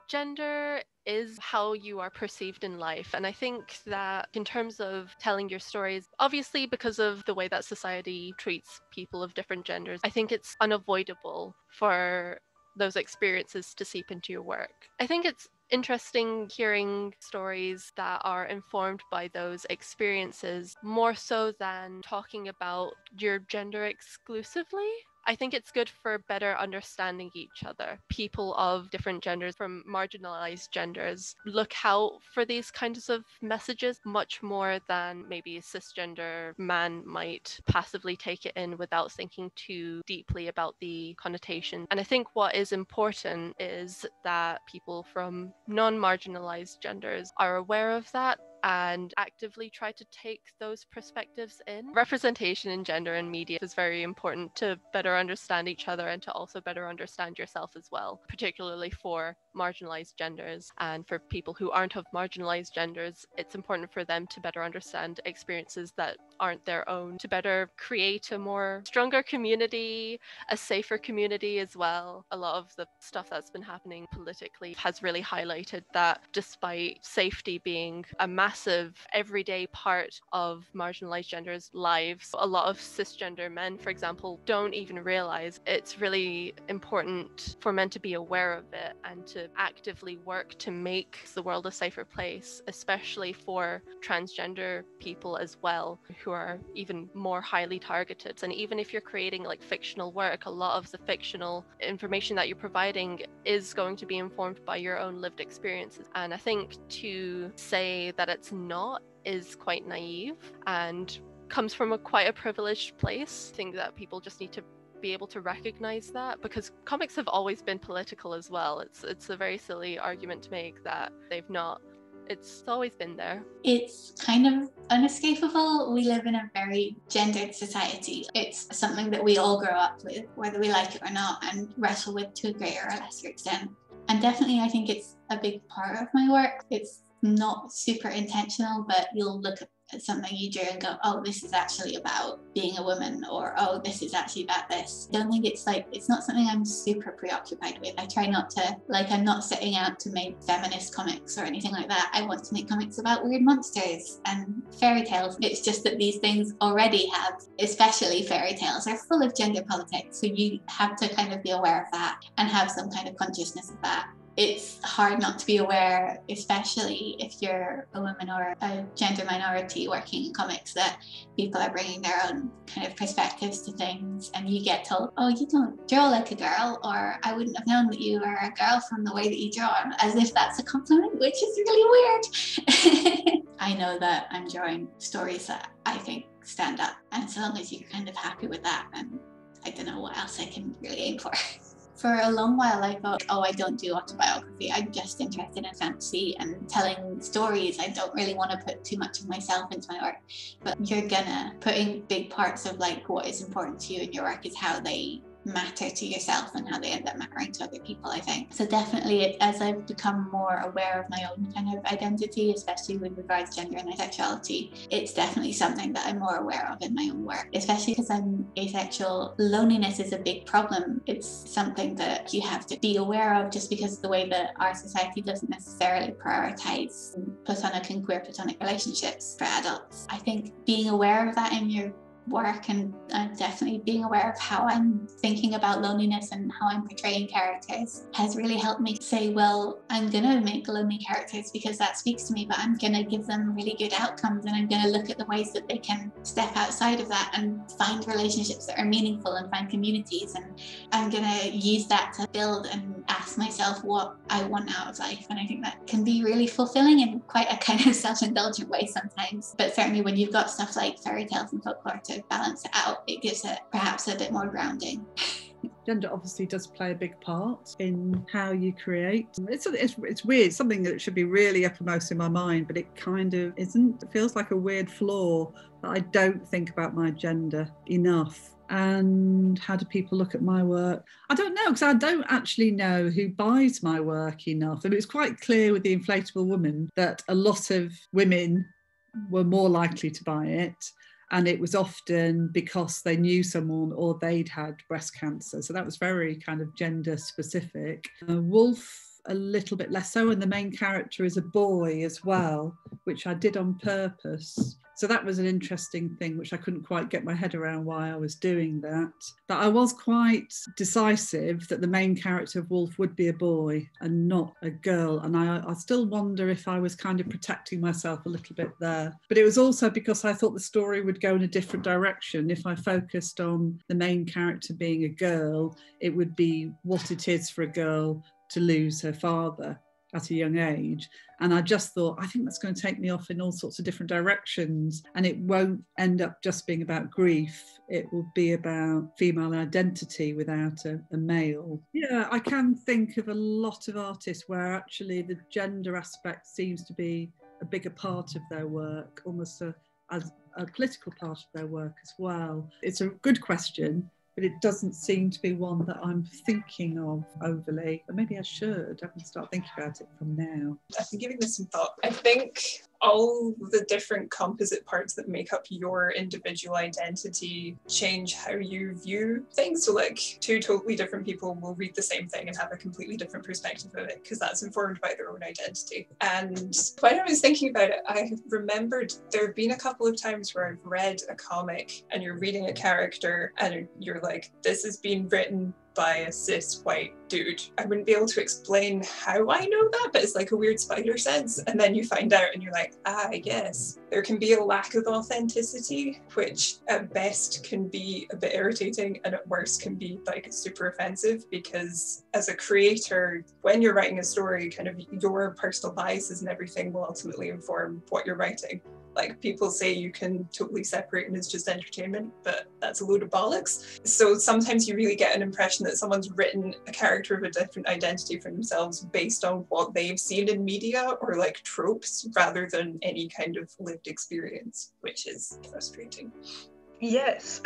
Gender is how you are perceived in life. And I think that in terms of telling your stories, obviously because of the way that society treats people of different genders, I think it's unavoidable for those experiences to seep into your work. I think it's interesting hearing stories that are informed by those experiences more so than talking about your gender exclusively. I think it's good for better understanding each other. People of different genders, from marginalized genders, look out for these kinds of messages much more than maybe a cisgender man might passively take it in without thinking too deeply about the connotation. And I think what is important is that people from non-marginalized genders are aware of that and actively try to take those perspectives in. Representation in gender and media is very important to better understand each other and to also better understand yourself as well, particularly for marginalized genders. And for people who aren't of marginalized genders, it's important for them to better understand experiences that aren't their own, to better create a more stronger community, a safer community as well. A lot of the stuff that's been happening politically has really highlighted that despite safety being a massive everyday part of marginalized genders' lives, a lot of cisgender men, for example, don't even realize it's really important for men to be aware of it and to actively work to make the world a safer place, especially for transgender people as well, who are even more highly targeted. And even if you're creating like fictional work, a lot of the fictional information that you're providing is going to be informed by your own lived experiences. And I think to say that it's not is quite naive and comes from quite a privileged place. I think that people just need to be able to recognize that, because comics have always been political as well. It's a very silly argument to make that they've not. It's always been there. It's kind of unescapable. We live in a very gendered society. It's something that we all grow up with, whether we like it or not, and wrestle with to a greater or lesser extent. And definitely I think it's a big part of my work. It's not super intentional, but you'll look at something you drew and go, oh, this is actually about being a woman, or oh, this is actually about this. I don't think it's not something I'm super preoccupied with. I try not to, I'm not setting out to make feminist comics or anything like that. I want to make comics about weird monsters and fairy tales. It's just that these things already have, especially fairy tales, are full of gender politics. So you have to kind of be aware of that and have some kind of consciousness of that. It's hard not to be aware, especially if you're a woman or a gender minority working in comics, that people are bringing their own kind of perspectives to things, and you get told, oh, you don't draw like a girl, or I wouldn't have known that you were a girl from the way that you draw, as if that's a compliment, which is really weird. I know that I'm drawing stories that I think stand up, and so long as you're kind of happy with that, then I don't know what else I can really aim for. For a long while, I thought, oh, I don't do autobiography. I'm just interested in fantasy and telling stories. I don't really want to put too much of myself into my work. But you're gonna putting big parts of what is important to you in your work is how they matter to yourself and how they end up mattering to other people, I think. So definitely, as I've become more aware of my own kind of identity, especially with regards to gender and sexuality, it's definitely something that I'm more aware of in my own work, especially because I'm asexual. Loneliness is a big problem. It's something that you have to be aware of, just because of the way that our society doesn't necessarily prioritize platonic and queer platonic relationships for adults. I think being aware of that in your work and definitely being aware of how I'm thinking about loneliness and how I'm portraying characters has really helped me say, well, I'm gonna make lonely characters because that speaks to me, but I'm gonna give them really good outcomes, and I'm gonna look at the ways that they can step outside of that and find relationships that are meaningful and find communities, and I'm gonna use that to build and ask myself what I want out of life. And I think that can be really fulfilling in quite a kind of self-indulgent way sometimes, but certainly when you've got stuff like fairy tales and folklore to balance it out, it gives it perhaps a bit more grounding. Gender obviously does play a big part in how you create. It's weird, something that should be really uppermost in my mind, but it kind of isn't. It feels like a weird flaw that I don't think about my gender enough. And how do people look at my work? I don't know, because I don't actually know who buys my work enough. And it was quite clear with The Inflatable Woman that a lot of women were more likely to buy it. And it was often because they knew someone or they'd had breast cancer. So that was very kind of gender specific. Wolf a little bit less so, and the main character is a boy as well, which I did on purpose. So that was an interesting thing, which I couldn't quite get my head around why I was doing that. But I was quite decisive that the main character of Wolf would be a boy and not a girl. And I still wonder if I was kind of protecting myself a little bit there. But it was also because I thought the story would go in a different direction. If I focused on the main character being a girl, it would be what it is for a girl to lose her father at a young age. And I just thought, I think that's going to take me off in all sorts of different directions, and it won't end up just being about grief. It will be about female identity without a male. Yeah, I can think of a lot of artists where actually the gender aspect seems to be a bigger part of their work, almost as a political part of their work as well. It's a good question, but it doesn't seem to be one that I'm thinking of overly. But maybe I should. I can start thinking about it from now. I've been giving this some thought. I think all the different composite parts that make up your individual identity change how you view things. So like two totally different people will read the same thing and have a completely different perspective of it because that's informed by their own identity. And when I was thinking about it, I remembered there have been a couple of times where I've read a comic and you're reading a character and you're like, this has been written by a cis white dude. I wouldn't be able to explain how I know that, but it's like a weird spider sense. And then you find out and you're like, I guess. There can be a lack of authenticity, which at best can be a bit irritating and at worst can be like super offensive, because as a creator, when you're writing a story, kind of your personal biases and everything will ultimately inform what you're writing. Like people say you can totally separate and it's just entertainment, but that's a load of bollocks. So sometimes you really get an impression that someone's written a character of a different identity for themselves based on what they've seen in media or like tropes rather than any kind of lived experience, which is frustrating. Yes.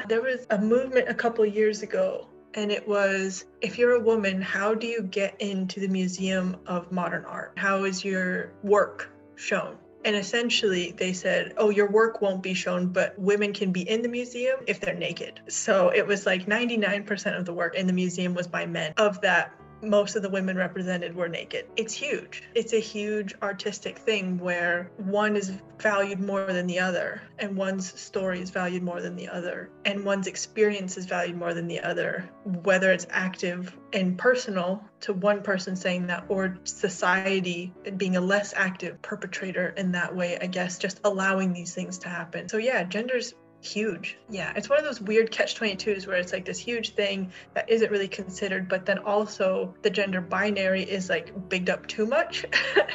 There was a movement a couple years ago, and it was, if you're a woman, how do you get into the Museum of Modern Art? How is your work shown? And essentially they said, oh, your work won't be shown, but women can be in the museum if they're naked. So it was like 99% of the work in the museum was by men. Of that, most of the women represented were naked. It's huge. It's a huge artistic thing where one is valued more than the other, and one's story is valued more than the other, and one's experience is valued more than the other, whether it's active and personal to one person saying that, or society being a less active perpetrator in that way, I guess, just allowing these things to happen. So yeah, gender's huge. Yeah, it's one of those weird catch-22s where it's like this huge thing that isn't really considered, but then also the gender binary is like bigged up too much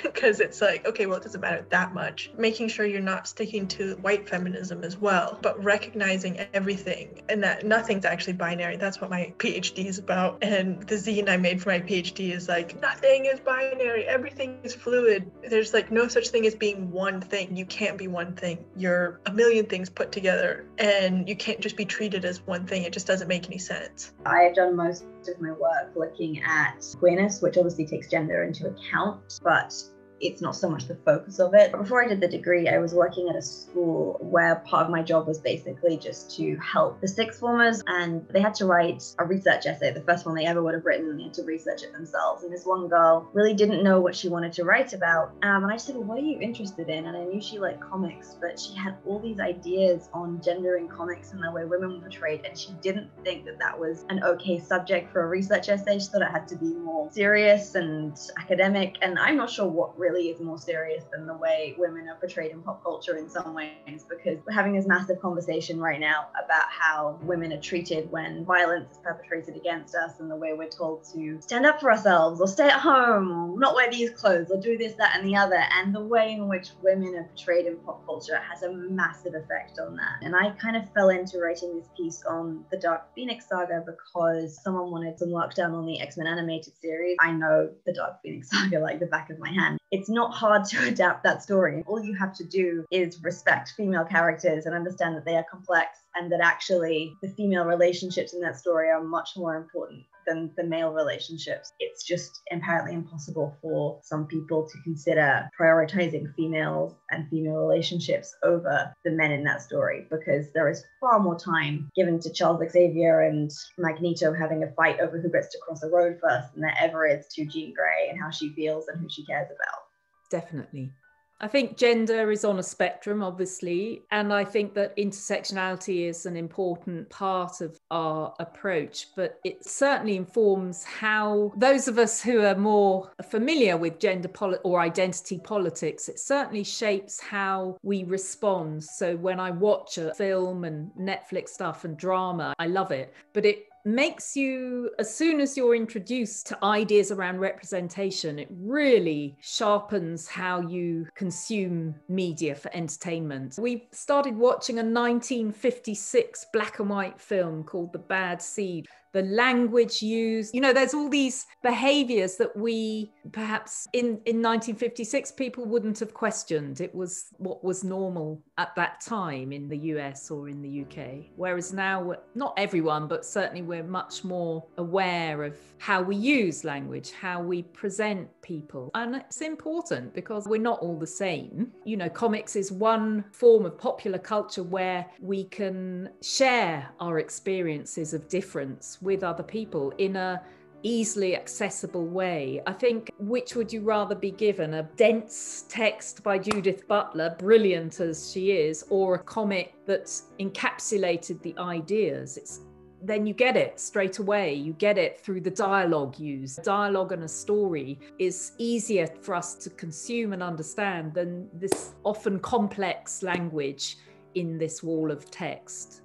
because it's like, okay, well, it doesn't matter that much. Making sure you're not sticking to white feminism as well, but recognizing everything and that nothing's actually binary. That's what my PhD is about. And the zine I made for my PhD is like, nothing is binary. Everything is fluid. There's like no such thing as being one thing. You can't be one thing. You're a million things put together. And you can't just be treated as one thing. It just doesn't make any sense. I've done most of my work looking at queerness, which obviously takes gender into account, but it's not so much the focus of it. Before I did the degree, I was working at a school where part of my job was basically just to help the sixth formers, and they had to write a research essay, the first one they ever would have written, and they had to research it themselves. And this one girl really didn't know what she wanted to write about. And I said, well, what are you interested in? And I knew she liked comics, but she had all these ideas on gender in comics and the way women were portrayed, and she didn't think that that was an okay subject for a research essay. She thought it had to be more serious and academic, and I'm not sure what really is more serious than the way women are portrayed in pop culture in some ways, because we're having this massive conversation right now about how women are treated when violence is perpetrated against us, and the way we're told to stand up for ourselves or stay at home or not wear these clothes or do this, that and the other, and the way in which women are portrayed in pop culture has a massive effect on that. And I kind of fell into writing this piece on the Dark Phoenix saga because someone wanted some work done on the X-Men animated series. I know the Dark Phoenix saga like the back of my hand. It's not hard to adapt that story. All you have to do is respect female characters and understand that they are complex, and that actually the female relationships in that story are much more important than the male relationships. It's just apparently impossible for some people to consider prioritizing females and female relationships over the men in that story, because there is far more time given to Charles Xavier and Magneto having a fight over who gets to cross the road first than there ever is to Jean Grey and how she feels and who she cares about. Definitely. I think gender is on a spectrum, obviously, and I think that intersectionality is an important part of our approach, but it certainly informs how those of us who are more familiar with gender or identity politics, it certainly shapes how we respond. So when I watch a film and Netflix stuff and drama, I love it, but it makes you, as soon as you're introduced to ideas around representation, it really sharpens how you consume media for entertainment. We started watching a 1956 black and white film called The Bad Seed. The language used, there's all these behaviors that we perhaps in 1956 people wouldn't have questioned. It was what was normal at that time in the US or in the UK. Whereas now, not everyone, but certainly we're much more aware of how we use language, how we present people. And it's important because we're not all the same. Comics is one form of popular culture where we can share our experiences of difference with other people in a easily accessible way. I think, which would you rather be given, a dense text by Judith Butler, brilliant as she is, or a comic that's encapsulated the ideas? Then you get it straight away. You get it through the dialogue used. Dialogue and a story is easier for us to consume and understand than this often complex language in this wall of text.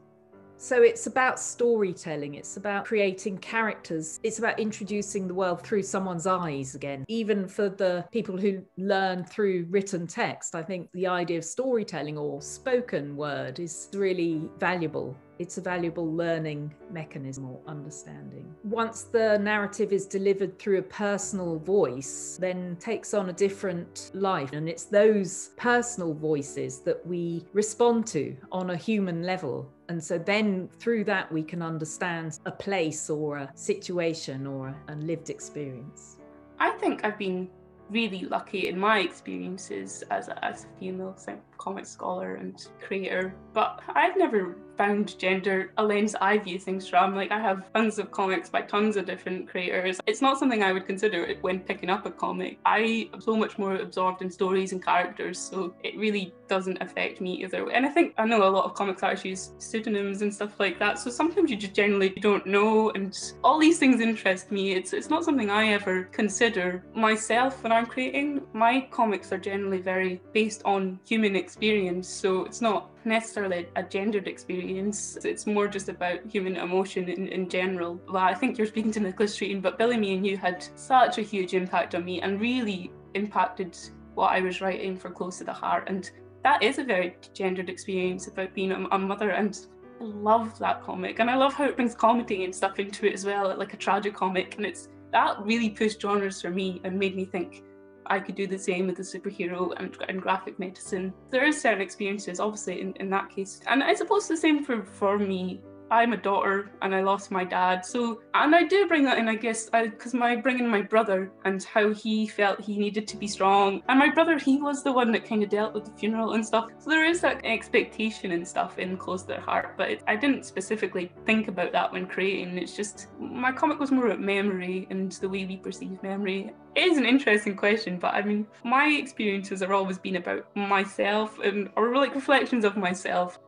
So it's about storytelling, it's about creating characters, it's about introducing the world through someone's eyes again. Even for the people who learn through written text, I think the idea of storytelling or spoken word is really valuable. It's a valuable learning mechanism or understanding. Once the narrative is delivered through a personal voice, then takes on a different life. And it's those personal voices that we respond to on a human level. And so then through that, we can understand a place or a situation or a lived experience. I think I've been really lucky in my experiences as a female comic scholar and creator, but I've never found gender a lens I view things from. I have tons of comics by tons of different creators. It's not something I would consider when picking up a comic. I am so much more absorbed in stories and characters, so it really doesn't affect me either way. And I know a lot of comics artists use pseudonyms and stuff like that, so sometimes you just generally don't know, and all these things interest me. It's not something I ever consider myself when I'm creating. My comics are generally very based on human experience, so it's not necessarily a gendered experience. It's more just about human emotion in general. Well, I think you're speaking to Nicholas Streeton, but Billy, Me and You had such a huge impact on me and really impacted what I was writing for Close to the Heart. And that is a very gendered experience about being a mother, and I love that comic. And I love how it brings comedy and stuff into it as well, like a tragic comic. And that really pushed genres for me and made me think I could do the same with the superhero and graphic medicine. There is certain experiences, obviously, in that case. And I suppose the same for me. I'm a daughter and I lost my dad. And I do bring that in, I guess, because bringing my brother and how he felt he needed to be strong. And my brother, he was the one that kind of dealt with the funeral and stuff. So there is that expectation and stuff in Close to Their Heart, but I didn't specifically think about that when creating. It's just, my comic was more about memory and the way we perceive memory. It is an interesting question, but my experiences have always been about myself or like reflections of myself.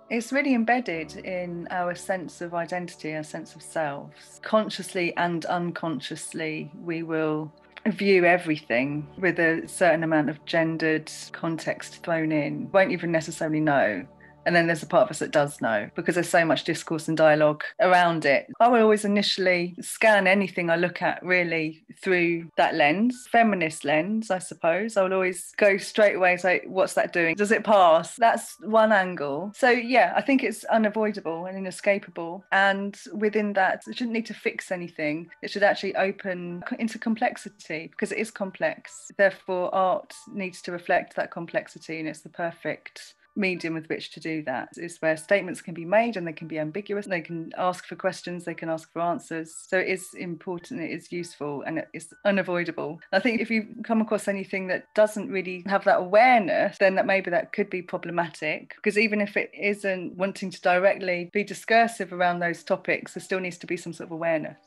It's really embedded in our sense of identity, our sense of selves. Consciously and unconsciously, we will view everything with a certain amount of gendered context thrown in. Won't even necessarily know. And then there's a part of us that does know, because there's so much discourse and dialogue around it. I will always initially scan anything I look at really through that lens, feminist lens, I suppose. I will always go straight away and say, what's that doing? Does it pass? That's one angle. So yeah, I think it's unavoidable and inescapable. And within that, it shouldn't need to fix anything. It should actually open into complexity, because it is complex. Therefore, art needs to reflect that complexity, and it's the perfect medium with which to do that. It's where statements can be made and they can be ambiguous. They can ask for questions, they can ask for answers. So it is important, it is useful, and it's unavoidable. I think if you come across anything that doesn't really have that awareness, then maybe that could be problematic, because even if it isn't wanting to directly be discursive around those topics, there still needs to be some sort of awareness.